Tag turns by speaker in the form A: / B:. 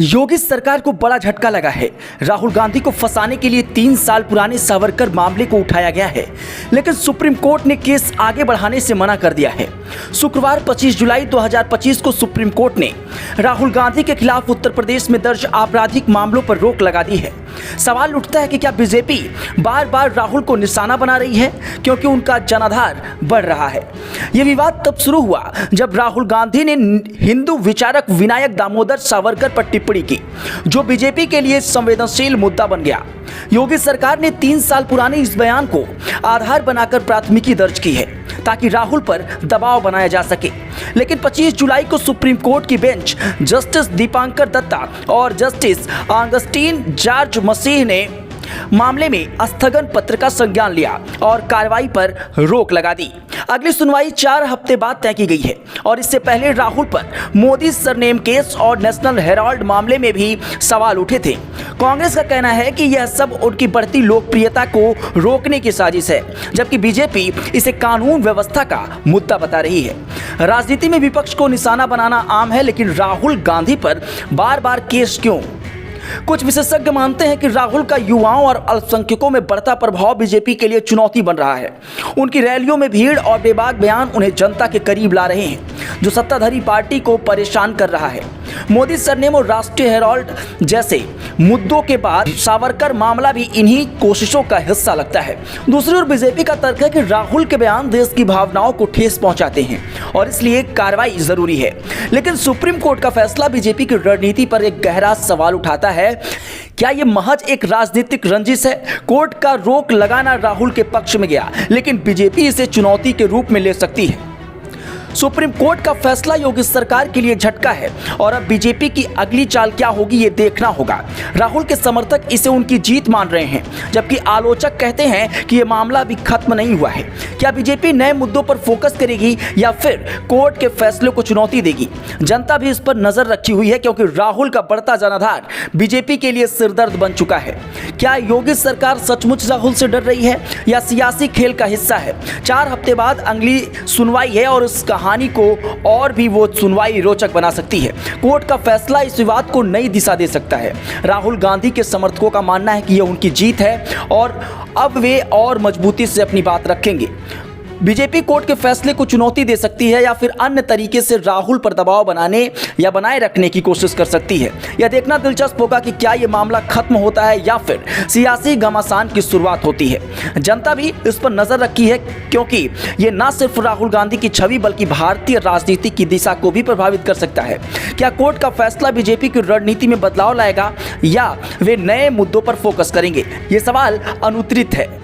A: योगी सरकार को बड़ा झटका लगा है। राहुल गांधी को फंसाने के लिए 3 साल पुराने सावरकर मामले को उठाया गया है, लेकिन सुप्रीम कोर्ट ने केस आगे बढ़ाने से मना कर दिया है। शुक्रवार 25 जुलाई 2025 को सुप्रीम कोर्ट ने राहुल गांधी के खिलाफ उत्तर प्रदेश में दर्ज आपराधिक मामलों पर रोक लगा दी है। सवाल उठता है कि क्या बीजेपी बार बार राहुल को निशाना बना रही है, क्योंकि उनका जनाधार बढ़ रहा है। यह विवाद तब शुरू हुआ जब राहुल गांधी ने हिंदू विचारक विनायक दामोदर सावरकर पर टिप्पणी की, जो बीजेपी के लिए संवेदनशील मुद्दा बन गया। योगी सरकार ने 3 साल पुराने इस बयान को आधार बनाकर प्राथमिकी दर्ज की है, ताकि राहुल पर दबाव बनाया जा सके। लेकिन 25 जुलाई को सुप्रीम कोर्ट की बेंच जस्टिस दीपांकर दत्ता और जस्टिस ऑगस्टीन जॉर्ज मसीह ने मामले में स्थगन पत्र का संज्ञान लिया और कार्रवाई पर रोक लगा दी। अगली सुनवाई 4 हफ्ते बाद तय की गई है और इससे पहले राहुल पर मोदी सरनेम केस और नेशनल हेराल्ड मामले में भी सवाल उठे थे। कांग्रेस का कहना है कि यह सब उनकी बढ़ती लोकप्रियता को रोकने की साजिश है, जबकि बीजेपी इसे कानून व्यवस्था का मुद्दा बता रही है। राजनीति में विपक्ष को निशाना बनाना आम है, लेकिन राहुल गांधी पर बार बार केस क्यों? कुछ विशेषज्ञ मानते हैं कि राहुल का युवाओं और अल्पसंख्यकों में बढ़ता प्रभाव बीजेपी के लिए चुनौती बन रहा है। उनकी रैलियों में भीड़ और बेबाक बयान उन्हें जनता के करीब ला रहे हैं, जो सत्ताधारी पार्टी को परेशान कर रहा है। मोदी सरनेम और राष्ट्रीय हेराल्ड जैसे मुद्दों के बाद सावरकर मामला भी इन्हीं कोशिशों का हिस्सा लगता है। दूसरी ओर बीजेपी का तर्क है कि राहुल के बयान देश की भावनाओं को ठेस पहुंचाते हैं और इसलिए कार्रवाई जरूरी है। लेकिन सुप्रीम कोर्ट का फैसला बीजेपी की रणनीति पर एक गहरा सवाल उठाता है। क्या यह महज एक राजनीतिक रंजिश है? कोर्ट का रोक लगाना राहुल के पक्ष में गया, लेकिन बीजेपी इसे चुनौती के रूप में ले सकती है। सुप्रीम कोर्ट का फैसला योगी सरकार के लिए झटका है और अब बीजेपी की अगली चाल क्या होगी ये देखना होगा। राहुल के समर्थक इसे उनकी जीत मान रहे हैं, जबकि आलोचक कहते हैं कि यह मामला अभी खत्म नहीं हुआ है। क्या बीजेपी नए मुद्दों पर फोकस करेगी या फिर कोर्ट के फैसले को चुनौती देगी? जनता भी इस पर नजर रखी हुई है, क्योंकि राहुल का बढ़ता जनाधार बीजेपी के लिए सिरदर्द बन चुका है। क्या योगी सरकार सचमुच राहुल से डर रही है या सियासी खेल का हिस्सा है? 4 हफ्ते बाद अगली सुनवाई है और इस कहानी को और भी वो सुनवाई रोचक बना सकती है। कोर्ट का फैसला इस विवाद को नई दिशा दे सकता है। राहुल गांधी के समर्थकों का मानना है कि यह उनकी जीत है और अब वे और मजबूती से अपनी बात रखेंगे। बीजेपी कोर्ट के फैसले को चुनौती दे सकती है या फिर अन्य तरीके से राहुल पर दबाव बनाने या बनाए रखने की कोशिश कर सकती है। यह देखना दिलचस्प होगा कि क्या यह मामला खत्म होता है या फिर सियासी घमासान की शुरुआत होती है। जनता भी इस पर नजर रखी है, क्योंकि यह न सिर्फ राहुल गांधी की छवि बल्कि भारतीय राजनीति की दिशा को भी प्रभावित कर सकता है। क्या कोर्ट का फैसला बीजेपी की रणनीति में बदलाव लाएगा या वे नए मुद्दों पर फोकस करेंगे? ये सवाल अनुत्तरित है।